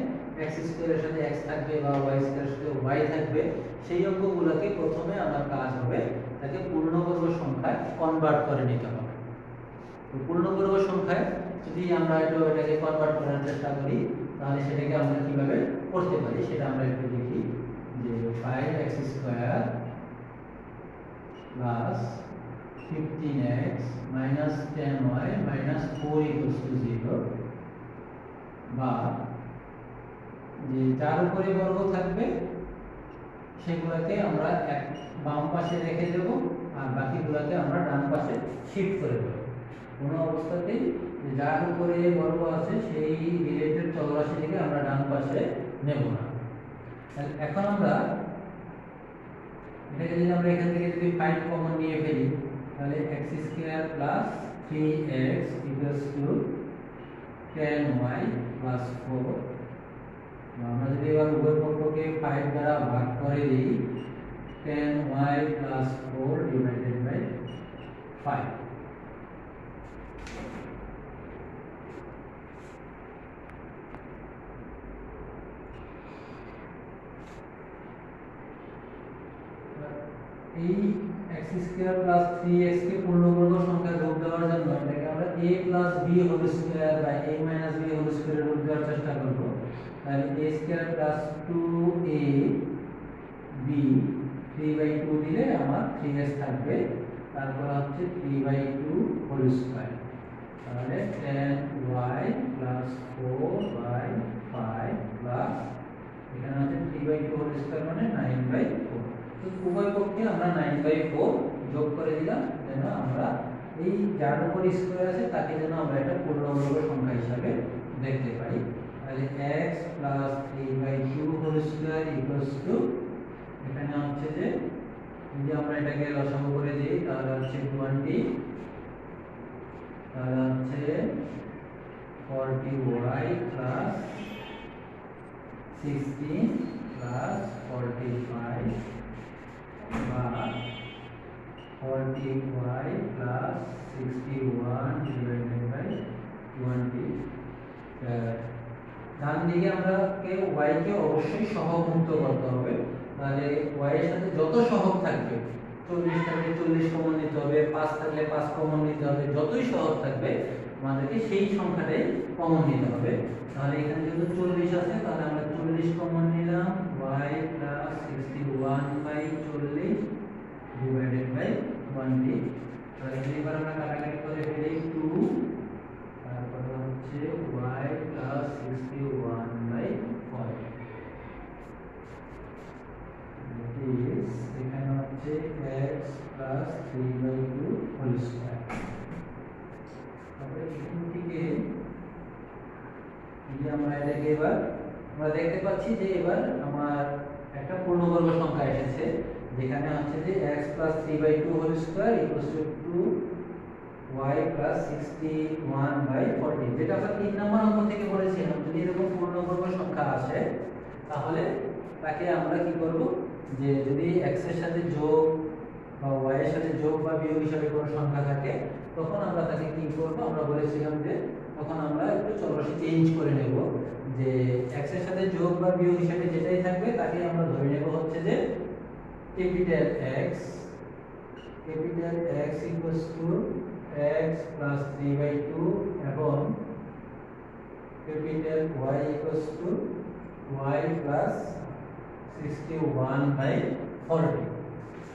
x স্কয়ারের সাথে x থাকবে বা y স্কয়ারের সাথে y থাকবে, সেই অঙ্কগুলোকে প্রথমে আমার কাজ হবে তাকে পূর্ণবর্গ সংখ্যায় কনভার্ট করে নিতে হবে। তো পূর্ণবর্গ সংখ্যায় যদি আমরা একটু এটাকে কনভার্ট করার চেষ্টা করি তাহলে সেটাকে আমরা কিভাবে করতে পারি সেটা আমরা একটু দেখি। যে 5x square plus 15x minus 10y minus 4 0, বা যে যার উপরে বর্গ থাকবে সেগুলোকে আমরা এক বাম পাশে রেখে দেব আর বাকিগুলোকে আমরা ডান পাশে শিফট করে দেব। কোনো অবস্থাতেই যার উপরে বর্গ আছে সেই রিলেটেড চলরাশিটিকে আমরা ডান পাশে নেব না। এখন আমরা এটাকে যদি আমরা এখান থেকে যদি 5 কমন নিয়ে ফেলি তাহলে x square plus 3x equals to 10y plus 4। আমরা যদি এবার উভয় পক্ষকে 5 দ্বারা ভাগ করে দিই 10y প্লাস 4 ডিভাইডেড বাই 5। এই x স্কয়ার প্লাস 3x কে পূর্ণবর্গ সংখ্যা রূপ দেওয়ার জন্য এটাকে আমরা a plus b whole square by a minus b whole square রূপ দেওয়ার চেষ্টা করব। তাহলে a square plus 2a b 3/2 দিলে আমার 3s থাকবে, তারপর হচ্ছে 3/2 হোল স্কয়ার, তাহলে 10y প্লাস 4/5 প্লাস এখানে আছে 3/2 হোল স্কয়ার মানে 9/4। তো উভয় পক্ষে আমরা 9/4 যোগ করে দিলাম যেন আমরা এই যার উপর স্কয়ার আছে তাকে যেন আমরা একটা পূর্ণবর্গ সংখ্যা হিসাবে দেখতে পাই। তাহলে x plus 3/2 whole square equals to এখানে হচ্ছে যে যদি আমরা এটাকে লসাগু করে দিই তাহলে হচ্ছে 20, তাহলে হচ্ছে 40y প্লাস 16 প্লাস 45 বা 40y প্লাস 61 ডিভাইডেড বাই 20। ডান দিকে আমরা y কে অবশ্যই সহগ মুক্ত করতে হবে। তাহলে y এর সাথে যত সহগ থাকবে 40 থাকলে 40 কমন নিতে হবে, 5 থাকলে 5 কমন নিতে হবে, যতই সহগ থাকবে আমাদেরকে সেই সংখ্যাটাই কমন নিতে হবে। তাহলে এখানে যেহেতু 40 আছে তাহলে আমরা 40 কমন নিলাম, y প্লাস 61/40 ডিভাইডেড বাই 20। তাহলে এবার আমরা কাটাকাটি করে ফেলি 2, তারপর হচ্ছে y প্লাস 61/4 এখানে হচ্ছে x প্লাস 3/2 হোল স্কয়ার। তারপরে এখান থেকে যদি আমরা এটাকে এবার আমরা দেখতে পাচ্ছি যে এবার আমার একটা পূর্ণবর্গ সংখ্যা এসেছে যেখানে হচ্ছে যে x plus 3/2 whole square equals to y plus 61/40, যেটা আমরা 3 নম্বর অঙ্ক থেকে পড়েছিলাম। যদি এরকম পূর্ণবর্গ সংখ্যা আসে তাহলে তাকে আমরা কি করব, যে যদি x এর সাথে যোগ বা y এর সাথে যোগ বা বিয়োগ হিসাবে কোনো সংখ্যা থাকে তখন আমরা তাকে কি করব, আমরা বলেছিলাম যে তখন আমরা একটু চলরাশি চেঞ্জ করে নেব, যে x এর সাথে যোগ বা বিয়োগ হিসাবে যেটাই থাকবে তাকে আমরা ধরে নেব হচ্ছে যে capital X equals two x plus 3/2 এবং capital Y equals to y plus 61/40।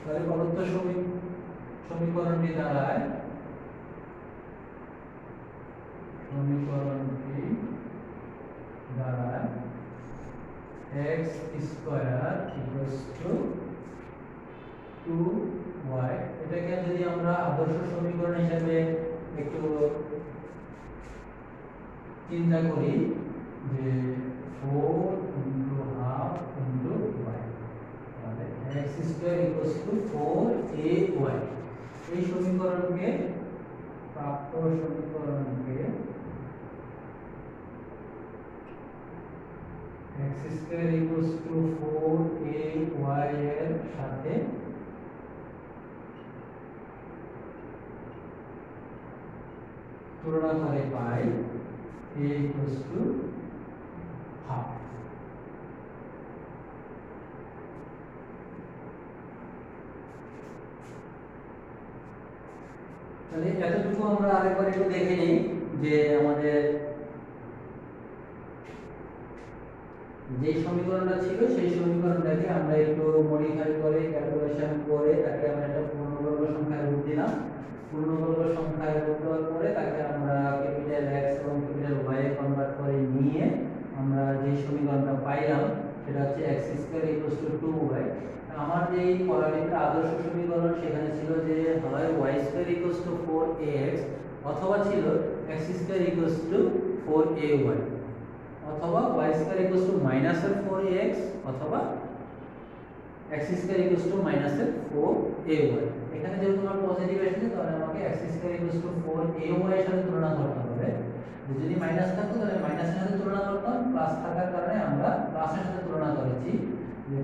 তাহলে প্রদত্ত সমীকরণটি দাঁড়ায় x square equals two 2y। এটাকে যদি আমরা আদর্শ সমীকরণ হিসেবে একটু চিন্তা করি যে 4 into half into y, তাহলে x square equals two 4ay। এই সমীকরণকে প্রাপ্ত সমীকরণকে x square equals two 4ay এর সাথে তুলনা করে পাই a ইকুয়ালস টু হাফ। তাহলে এতটুকু আমরা আরেকবার একটু দেখে নিই যে আমাদের যে সমীকরণটা ছিল সেই সমীকরণটাকে আমরা একটু মডিফাই করে ক্যালকুলেশন করে তাকে আমরা একটা পূর্ণবর্গ সংখ্যায় রূপ দিলাম। পূর্ণবর্গ সংখ্যায় রূপ দেওয়ার পরে তাকে আমরা ক্যাপিটাল X এবং ক্যাপিটাল Y এ কনভার্ট করে নিয়ে আমরা যে সমীকরণটা পাইলাম সেটা হচ্ছে x square equals two 2y। আমার যে পরামিতির আদর্শ সমীকরণ সেখানে ছিল যে হয় y square equals two 4ax অথবা ছিল x square equals two 4ay অথবা y square equals two -4ax অথবা x square equals two -4ay। এখানে যেহেতু আমার পজিটিভ এসেছে তাহলে আমাকে x square equals two 4ay এর সাথে তুলনা করতে হবে। যদি মাইনাস থাকতো তাহলে মাইনাসের সাথে তুলনা করতাম, প্লাস থাকার কারণে আমরা প্লাসের সাথে তুলনা করেছি। যে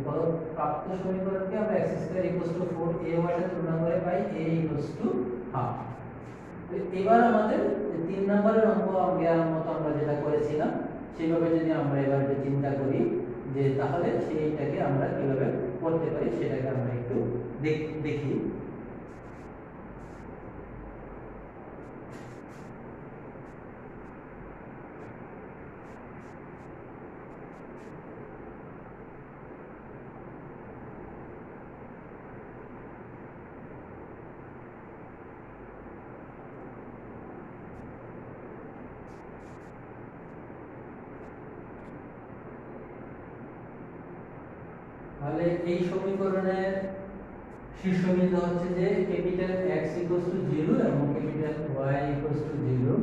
প্রাপ্ত সমীকরণকে আমরা x square equals two 4ay এর সাথে তুলনা করে পাই a ইকুয়ালস টু হাফ। এবার আমাদের 3 নম্বরের অঙ্ক আগের মতো আমরা যেটা করেছিলাম সেইভাবে যদি আমরা এবার চিন্তা করি যে তাহলে সেইটাকে আমরা কিভাবে করতে পারি সেটাকে আমরা একটু দেখি। তাহলে এই সমীকরণের শীর্ষবিন্দু হচ্ছে যে ক্যাপিটাল X ইকুয়ালস টু 0 এবং ক্যাপিটাল Y ইকুয়ালস টু 0।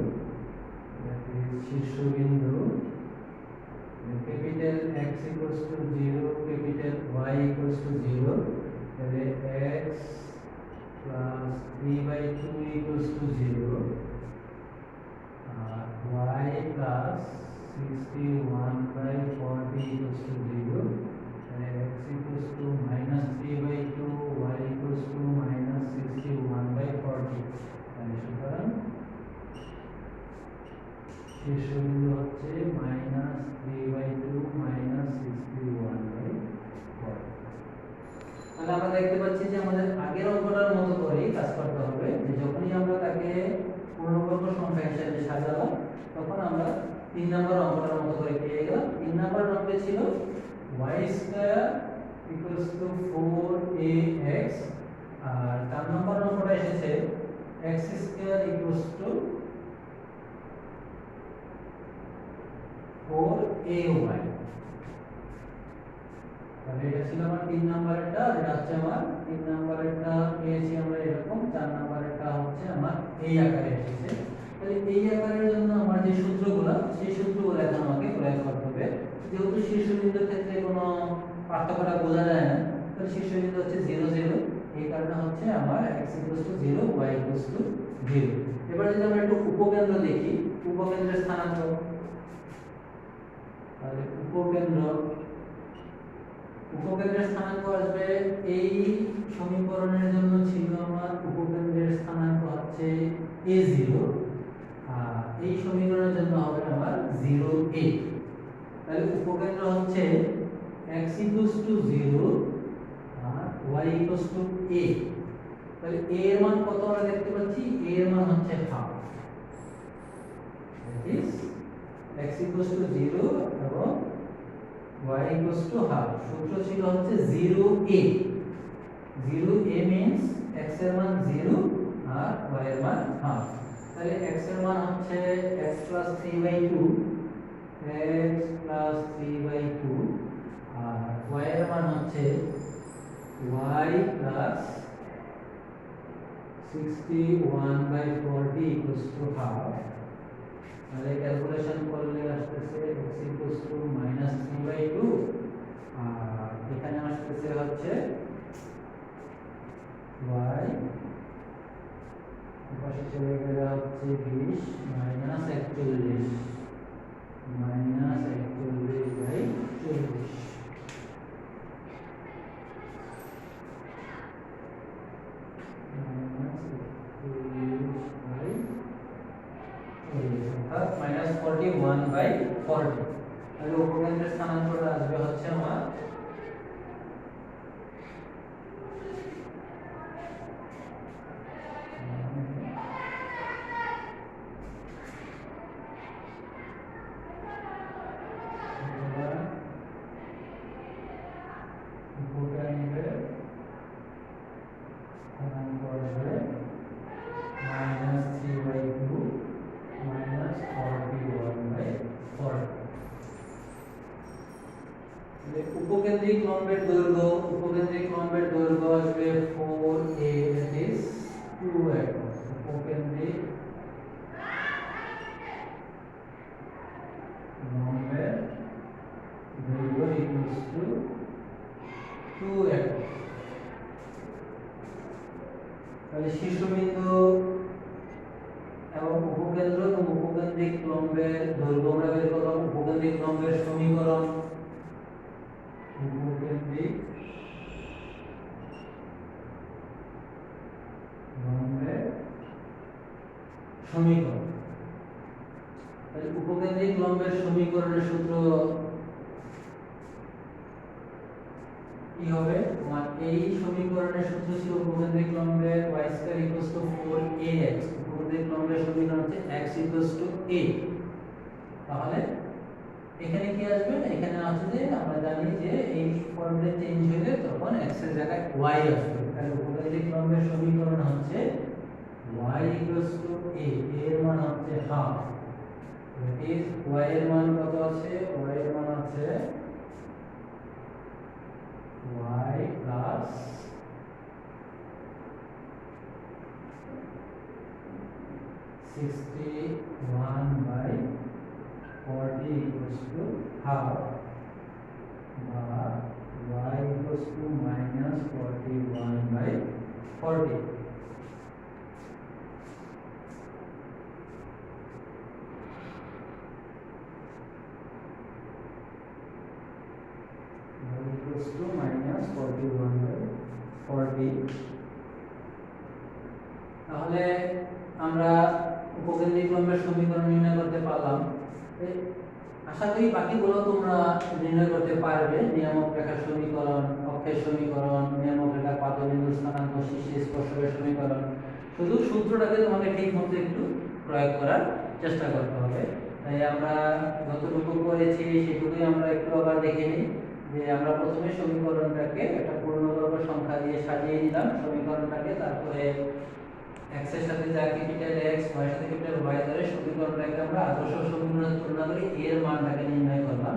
শীর্ষবিন্দু capital X equals to 0 capital Y equals to 0 তাহলে x প্লাস 3/2 ইকুয়ালস টু 0 আর y plus 61/40 equals to 0। x equals to -3/2 y equals to -61/40। তাহলে সুতরাং শীর্ষবিন্দু হচ্ছে -3/2 -61/40। তাহলে আমরা দেখতে পাচ্ছি যে আমাদের আগের অঙ্কটার মতো করেই কাজ করতে হবে যে যখনই আমরা তাকে পূর্ণবর্গ সংখ্যা হিসেবে সাজালাম তখন আমরা 3 নম্বর অঙ্কটার মতো করে পেয়ে গেলাম। 3 নম্বর অঙ্কে ছিল y square equals two 4ax আর 4 নম্বর অঙ্কটা এসেছে x square equals two 4ay। তাহলে এটা ছিল আমার 3 নম্বরেরটা, এটা হচ্ছে আমার 3 নম্বরেরটা পেয়েছি আমরা এরকম, 4 নম্বরেরটা হচ্ছে আমার এই আকারে এসেছে। তাহলে এই আকারের জন্য আমার যে সূত্রগুলো সেই সূত্রগুলো এখন আমাকে প্রয়োগ করতে হবে। যেহেতু শীর্ষবিন্দুর ক্ষেত্রে কোনো পার্থক্যটা বোঝা যায় না তাহলে শীর্ষবিন্দু হচ্ছে 0 0, এই কারণে হচ্ছে আমার x equals to 0 y equals to 0। এবার যদি আমরা একটু উপকেন্দ্র দেখি, উপকেন্দ্রের স্থানাঙ্ক, তাহলে উপকেন্দ্রের স্থানাঙ্ক আসবে এই সমীকরণের জন্য ছিল আমার উপকেন্দ্রের স্থানাঙ্ক হচ্ছে a0 আর এই সমীকরণের জন্য হবে আমার 0a। তাহলে উপকেন্দ্র হচ্ছে x equals to 0 আর y equals to a। তাহলে a এর মান কত আমরা দেখতে পাচ্ছি, a এর মান হচ্ছে half. that is x equals to 0 এবং y equals to half। সূত্র ছিল হচ্ছে 0a। 0a means x এর মান 0 আর y এর মান হাফ। তাহলে x এর মান হচ্ছে x plus 3/2 x plus 3/2 আর y এর মান হচ্ছে y plus 61/40 equals to half। তাহলে ক্যালকুলেশন করলে আসছে x equals to -3/2 আর এখানে আসছে হচ্ছে y পাশে চলে গেলে হচ্ছে 20 মাইনাস 41 মাইনাস 41/40 অর্থাৎ -41/40। তাহলে উপকেন্দ্রের স্থানান্তর আসবে হচ্ছে আমার উপকেন্দ্রের স্থানান্তর আসবে -3/2 -41/40। উপকেন্দ্রিক লম্বের দৈর্ঘ্য আসবে 4a, that is 2 একক। উপকেন্দ্রিক লম্বের দৈর্ঘ্য equals to 2 একক। তাহলে শীর্ষবিন্দু এবং উপকেন্দ্র এবং উপকেন্দ্রিক লম্বের দৈর্ঘ্য আমরা বের করলাম। উপকেন্দ্রিক লম্বের সমীকরণ উপকেন্দ্রিক লম্বের সমীকরণ। তাহলে উপকেন্দ্রিক লম্বের সমীকরণের সূত্র কি হবে? এই সমীকরণের সূত্র ছিল উপকেন্দ্রিক লম্বের y square equals two 4ax। উপকেন্দ্রিক লম্বের সমীকরণ হচ্ছে x ইকুয়ালস টু a। তাহলে এখানে কি আসবে? এখানে আছে যে আমরা জানি যে এই ফর্মুলা চেঞ্জ হলে তখন x এর জায়গায় y আসবে। তাহলে উপকেন্দ্রিক লম্বের সমীকরণ হচ্ছে y ইকুয়ালস টু a। এর মান হচ্ছে হাফ। দ্যাট ইজ y এর মান কত আছে? y এর মান আছে y plus 61/40 equals to half, বা y equals to -41/40। equals to -41/40। তাহলে আমরা উপকেন্দ্রিক লম্বের সমীকরণ নির্ণয় করতে পারলাম। আশা করি বাকিগুলো তোমরা নির্ণয় করতে পারবে। নিয়ামক রেখার সমীকরণ, অক্ষের সমীকরণ, নিয়ামক রেখার পাদবিন্দুর স্থানাঙ্ক, শীর্ষে স্পর্শকের সমীকরণ। শুধু সূত্রটাকে তোমাকে ঠিক মতো একটু প্রয়োগ করার চেষ্টা করতে হবে। তাই আমরা যতটুকু করেছি সেটুকুই আমরা একটু আবার দেখে নিই। যে আমরা প্রথমে সমীকরণটাকে একটা পূর্ণবর্গ সংখ্যা দিয়ে সাজিয়ে নিলাম সমীকরণটাকে। তারপরে x এর সাথে যা ক্যাপিটাল x, y এর সাথে ক্যাপিটাল y ধরে সমীকরণটাকে আমরা আদর্শ সমীকরণে তুলনা করে এর মানটাকে নির্ণয় করলাম।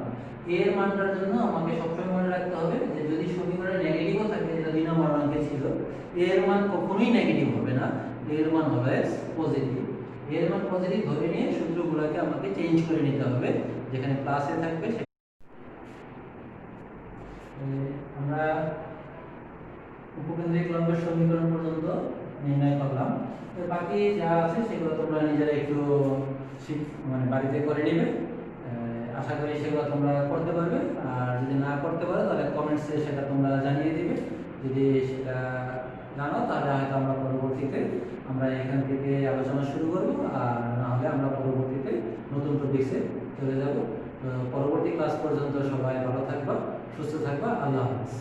এর মানটার জন্য আমাকে সবসময় মনে রাখতে হবে যে যদি সমীকরণে নেগেটিভও থাকে, যেটা 2 নম্বর অঙ্কে ছিল, এর মান কখনোই নেগেটিভ হবে না, এর মান অলওয়েজ পজিটিভ। এর মান পজিটিভ ধরে নিয়ে সূত্রগুলোকে আমাকে চেঞ্জ করে নিতে হবে, যেখানে প্লাসে থাকবে। আমরা উপকেন্দ্রিক লম্বের সমীকরণ পর্যন্ত নির্ণয় করলাম। বাকি যা আছে সেগুলো তোমরা নিজেরা একটু বাড়িতে করে নেবে। আশা করি সেগুলো তোমরা করতে পারবে। আর যদি না করতে পারো তাহলে কমেন্টসে সেটা তোমরা জানিয়ে দিবে। যদি সেটা জানো তাহলে হয়তো আমরা পরবর্তীতে এখান থেকে আলোচনা শুরু করব, আর না হলে আমরা পরবর্তীতে নতুন টপিকসে চলে যাব। তো পরবর্তী ক্লাস পর্যন্ত সবাই ভালো থাকবা, সুস্থ থাকবা। আল্লাহ হাফেজ।